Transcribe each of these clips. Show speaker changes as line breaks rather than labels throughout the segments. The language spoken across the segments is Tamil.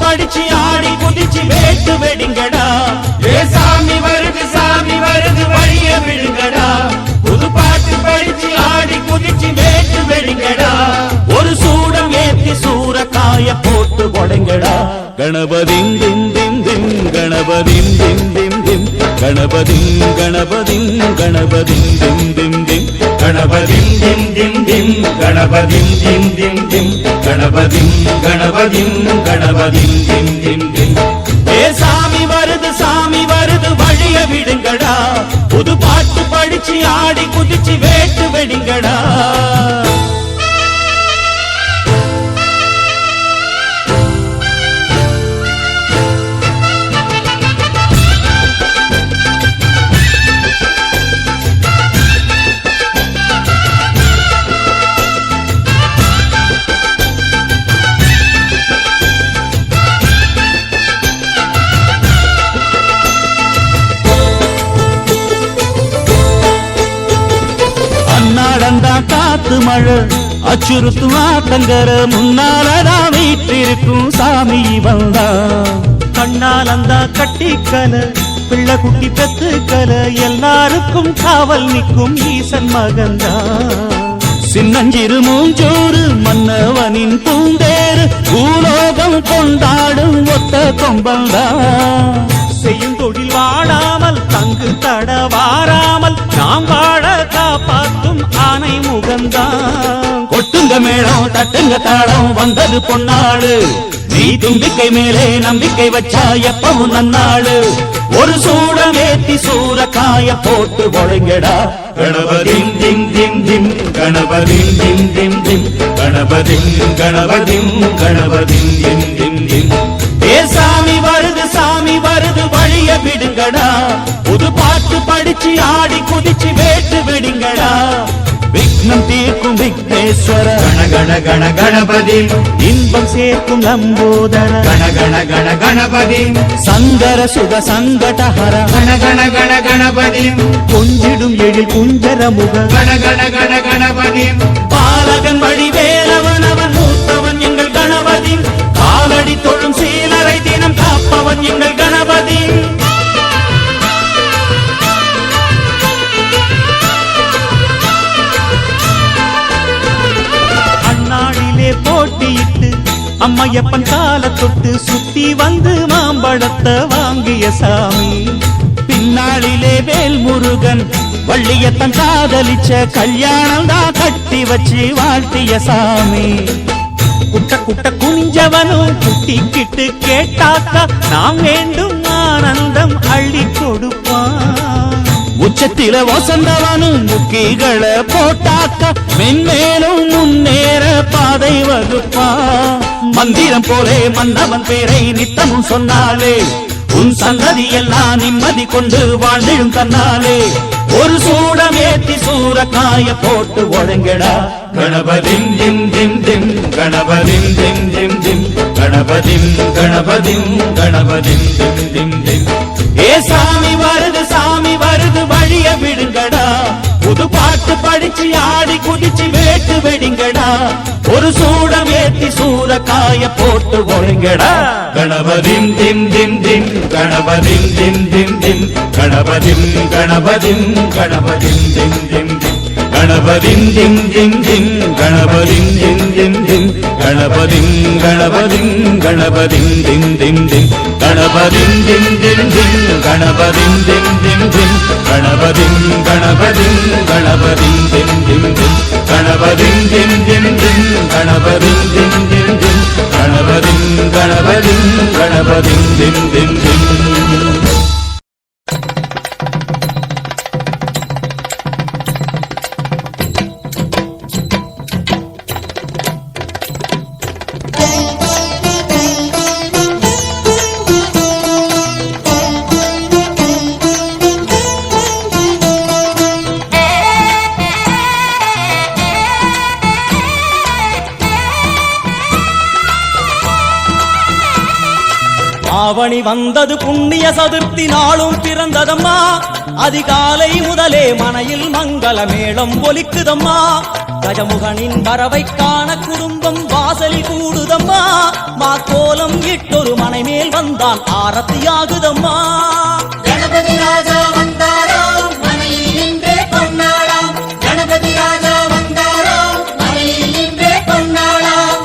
படிச்சு ஆடி குதிச்சு வேட்டு வெடிங்கடா.
சாமி வருது வழிய விடுங்கடா.
புது பாட்டு படிச்சு ஆடி குதிச்சு வேட்டு வெடிங்கடா. ஒரு சூடம் ஏத்தி சூரக்காய போட்டு கொடைங்கடா. கணபதிம் திம் திம் திம் கணபதிம் திம் திம் திம் கணபதிம் கணபதிம் கணபதிம் திம் திம் திம்
கணபதிம் திம் திம் திம் கணபதிம் திம் திம் திம் கணபதிம் கணபதிம் கணபதிம் திம் திம் திம்.
சாமி வருது வழிய விடுங்கடா. புது பாட்டு படிச்சு ஆடி குதிச்சு வேட்டு வெடிங்கடா. காத்து மழை அச்சுறுத்தும் ஆத்தங்கர முன்னாலதான் வீட்டிருக்கும் சாமி வந்தா.
கண்ணாலந்தா கட்டிக்கல பிள்ளை குட்டி பெத்துக்கல எல்லாருக்கும் காவல் நிற்கும் ஈசன் மகந்தா.
சின்னஞ்சிறு மூஞ்சோறு மன்னவனின் பூந்தேறு பூலோகம் கொண்டாடும் ஒத்த கொம்பந்தா.
செய்யும் தொழில் வாடாமல் தங்கு தட வாராமல் நாம் வாழ காப்பாற்றும் ஆனை முகந்தான்.
கொட்டுங்க மேளம் தட்டுங்க தாளம் வந்தது பொன்னாடு. நீ தும்பிக்கை மேலே நம்பிக்கை வச்சா எப்பவும் நன்னாடு. ஒரு சூடம் ஏத்தி சூரக்காய போட்டு கொடைங்கடா.
கணபதிம் திம் திம் திம் கணபதிம் திம் திம் திம் கணபதிம் கணபதிம் கணபதிம் திம் திம் திம்.
சாமி வருது வழிய விடுங்கடா. புது பாட்டு படிச்சு ஆடி குதிச்சு வேட்டு வெடிங்கடா. விக்னம் தீர்க்கும் விக்னேஸ்வர
கண கண கண கணபதி.
இன்பம் சேர்க்கும் லம்போதர
கண கண கண கணபதி.
சங்கர சுக சங்கடஹர
கண கண கண கணபதி.
கொஞ்சிடும் எழில் குஞ்சர முக
கண கண கண கணபதி.
பாலகன் வழி வேலவன் அவன் மூத்தவன் எங்கள் கணபதி. காலடி தொழும் சீலரை தினம் காப்பவன் எங்கள் கணபதி.
அண்ணாடிலே போட்டியிட்டு அம்மையப்பன் கால தொட்டு சுத்தி வந்து மாம்பழத்தை வாங்கிய சாமி.
பின்னாளிலே வேல் முருகன் வள்ளியத்தன் காதலிச்ச கல்யாணம் தான் கட்டி வச்சு வாழ்த்திய சாமி.
குட்ட குட்ட குனிஞ்சவனும் குட்டிக்கிட்டு கேட்டாக்கா நாம் வேண்டும் ஆனந்தம் அள்ளி கொடுப்பான்.
உச்சத்தில வசந்தவனும் முக்கிகளை போட்டாக்க மென்மேலும் முன்னேற பாதை வகுப்பா. மந்திரம் போலே மன்னவன் பேரை நித்தமும் சொன்னாலே உன் சந்ததி எல்லாம் நிம்மதி கொண்டு வாழ்ந்திடும் தன்னாலே. ஒரு சூடம் ஏத்தி சூரக்காய போட்டு ஒழுங்கடா.
கணபதிம் திம் திம் திம் கணபதிம் திம் திம் திம் கணபதிம் கணபதிம் கணபதிம் திம் திம் திம்.
சாமி வருது வழிய விடுங்கடா. புது பாட்டு படிச்சு ஆடி குதிச்சு வேட்டு வெடிங்கடா. ஒரு சூடம் ஏத்தி சூரக்காய போட்டு ஒழுங்கடா.
கணபதிம் திம் திம் திம் கணபதிம் திம் திம் திம் கணபதிம் கணபதிம் கணபதிம் திம் திம் திம். கணபதிம் திம் திம் திம் கணபதிம் திம் திம் திம் கணபதிம் கணபதிம் கணபதிம் திம் திம் திம். கணபதிம் திம் திம் திம் கணபதிம் திம் திம் திம் கணபதிம் கணபதிம் கணபதிம் திம் திம் திம். கணபதிம் திம் திம் திம் கணபதிம் திம் திம் திம் கணபதிம் கணபதிம் கணபதிம் திம் திம் திம்.
ஆவணி வந்தது புண்ணிய சதுர்த்தி நாளும் பிறந்ததம்மா. அதிகாலை முதலே மனையில் மங்கள மேளம் ஒலிக்குதம்மா. கஜமுகனின் வரவை காண குடும்பம் வாசலில் கூடுதம்மா மாக்கோலம் இட்டொரு மனைமேல் வந்தான் ஆரத்தியாகுதம்மா
கணபதி ராஜா வந்தாராம் மனையில் நின்றே பொன்னாளாம் கணபதி ராஜா வந்தாராம் மனையில் நின்றே பொன்னாளாம்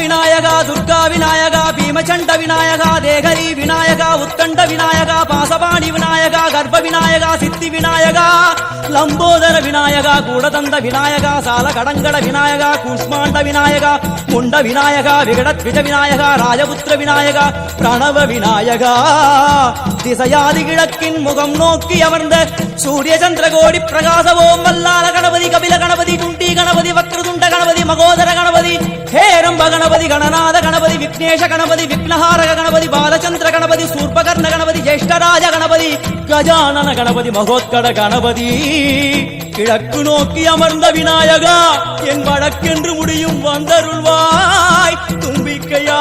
விநாயகா துர்கா விநாயகா பீமச்சண்ட விநாயகா தேகரி விநாயகா உத்கண்ட விநாயகா பாசபாணி விநாயகா கர்ப்ப விநாயகா சித்தி விநாயகா லம்போதர விநாயகா கூடதந்த விநாயகா சால கடங்கட விநாயகா கூஷ்மாண்ட விநாயகா முண்ட விநாயகா விகடத்விஜ விநாயகா ராஜபுத்திர விநாயகா பிரணவ விநாயகா திசையாதி கிழக்கின் முகம் நோக்கி அமர்ந்த சூரிய சந்திரகோடி பிரகாச ஓம் வல்லால கணபதி கபில கணபதி துண்டி கணபதி வக்ரதுண்ட கணபதி மகோதர கணபதி ஹேரம்ப கணபதி கணநாத கணபதி விக்னேஷ கணபதி விக்னஹாரக கணபதி பாலச்சந்திர கணபதி சூர்பகர்ண கணபதி ஜேஷ்டராஜ கணபதி கஜானன கணபதி மகோத்கட கணபதி கிழக்கு நோக்கி அமர்ந்த விநாயகா என் வழக்கென்று முடியும் வந்தருள்வாய் தும்பிக்கையாண்டவா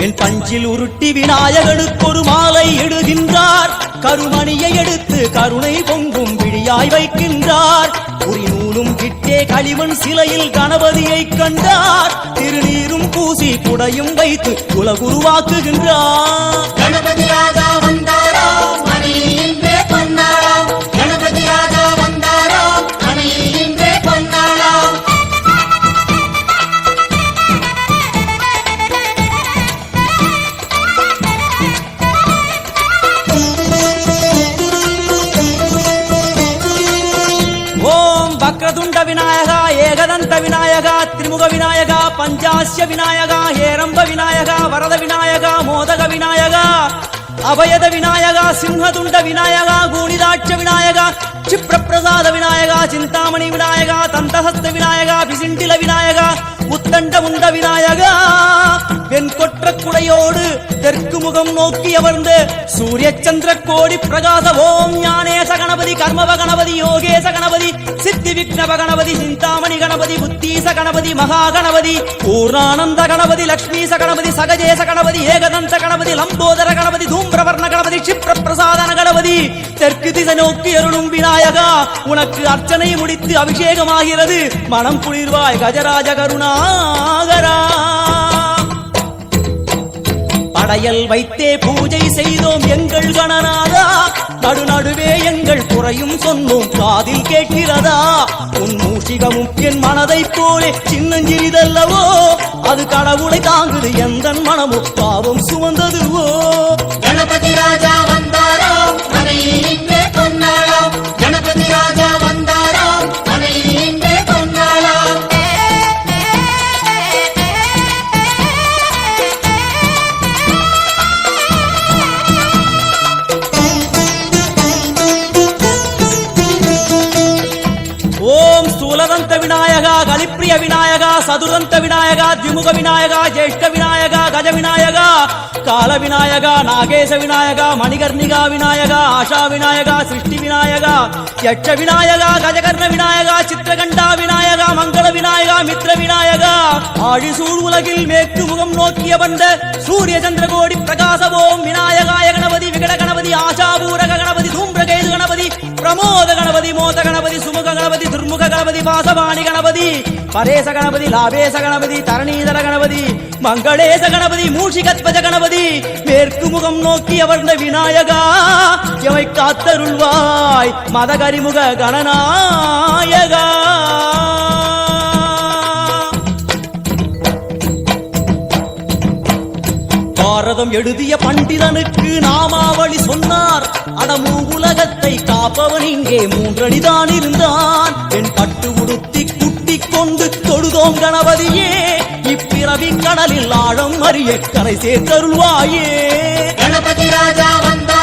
என் பஞ்சில் உருட்டி விநாயகனுக்கு ஒரு மாலை இடுகின்றார் கருமணியை எடுத்து கருணை பொங்கும் விழியாய் வைக்கின்றார் உரி நூலும் கிட்டே களிமண் சிலையில் கணபதியை கண்டார் திருநீரும் பூசி குடையும் வைத்து குலகுருவாக்குகின்றார்
கணபதி ராஜா வந்தாராம் மனையில் நின்றே பொன்னாளாம் கணபதி ராஜா வந்தாராம் மனையில் நின்றே பொன்னாளாம்
வக்ரதுண்ட விநாயகா ஏகதந்த விநாயகா திரிமுக விநாயகா பஞ்சாஸ்ய விநாயகா ஹேரம்ப விநாயகா வரத விநாயகா மோதக விநாயகா அபயத விநாயகா சிம்ஹதுண்ட விநாயகா கூணிதாட்ச விநாயகா क्षिप्रप्रसाद विनायका चिंतामणि विनायका तंतहस्त विनायका विसिंटिल विनायका உத்தண்ட முண்ட விநாயகா வெண்கொற்ற குடையோடு தெற்கு முகம் நோக்கி அமர்ந்து சூரிய சந்திர கோடி பிரகாச ஓம் ஞானேச கணபதி கர்மவ கணபதி யோகேச கணபதி சித்தி விக்னவ கணபதி சிந்தாமணி கணபதி புத்தீச கணபதி மகா கணபதி பூர்ணானந்த கணபதி லக்ஷ்மீச கணபதி சகஜேச கணபதி ஏகதந்த கணபதி லம்போதர கணபதி தூம்பிரவர்ண கணபதி क्षिप्र பிரசாதன கணபதி தெற்கு திசை நோக்கி அருளும் விநாயகா உனக்கு அர்ச்சனை முடித்து அபிஷேகமாகிறது மனம் குளிர்வாய் கஜராஜ கருணாகரா படையல் வைத்தே பூஜை செய்தோம் எங்கள் கணநாதா நடுநடுவே எங்கள் குறையும் சொன்னோம் காதில் கேட்கிறதா உன் மூஷிகமும் என் மனதை போலே சின்னஞ்சிறிதல்லவோ அது கடவுளை தாங்குது எந்த மனமோ பாவம் சுமந்ததுவோ
கணபதி ராஜா வந்தாராம் மனையில் நின்றே பொன்னாளாம் கணபதி ராஜா வந்தாராம் மனையில் நின்றே பொன்னாளாம்
ஓம் ஸ்தூலதந்த விநாயகா கலிப்பிரிய விநாயகா சதுரந்த விநாயகா திமுக விநாயகா ஜேஷ்ட விநாயகா கஜ விநாயகா கால விநாயகா நாகேச விநாயகா மணிகர்ணிகா விநாயகா ஆஷா விநாயகா சிருஷ்டி விநாயகா யட்ச விநாயகா கஜகர்ண விநாயகா சித்திரகண்டா விநாயகா மங்கள விநாயகா மித்ர விநாயகா ஆழிசூழ் உலகில் மேற்கு முகம் நோக்கிய வந்த சூரிய சந்திரகோடி பிரகாச ஓம் விநாயகாய கணபதி விகட கணபதி ஆஷாபூரக கணபதி தூம்பிரகேது கணபதி பிரமோத கணபதி மோத கணபதி சுமுக கணபதி துர்முக கணபதி பாசவாணி கணபதி பரேச கணபதி லாபேச கணபதி தரணீதர கணபதி மங்களேச கணபதி மூஷிகத்வஜ கணபதி மேற்கு முகம் நோக்கி அமர்ந்த விநாயகா எமை காத்தருள்வாய் மதகரிமுக கணநாயகா பாரதம் எழுதிய பண்டிதனுக்கு நாமாவளி சொன்னார் அடமூ உலகத்தை காப்பவன் இங்கே மூன்றடிதான் இருந்தான் என் பட்டு உடுத்தி குட்டிக் கொண்டு தொழுதோம் கணபதியே இப்பிறவி கடலில் ஆழம் அறிய கரை சேர்த்தருள்வாயே
கணபதி ராஜா வந்தார்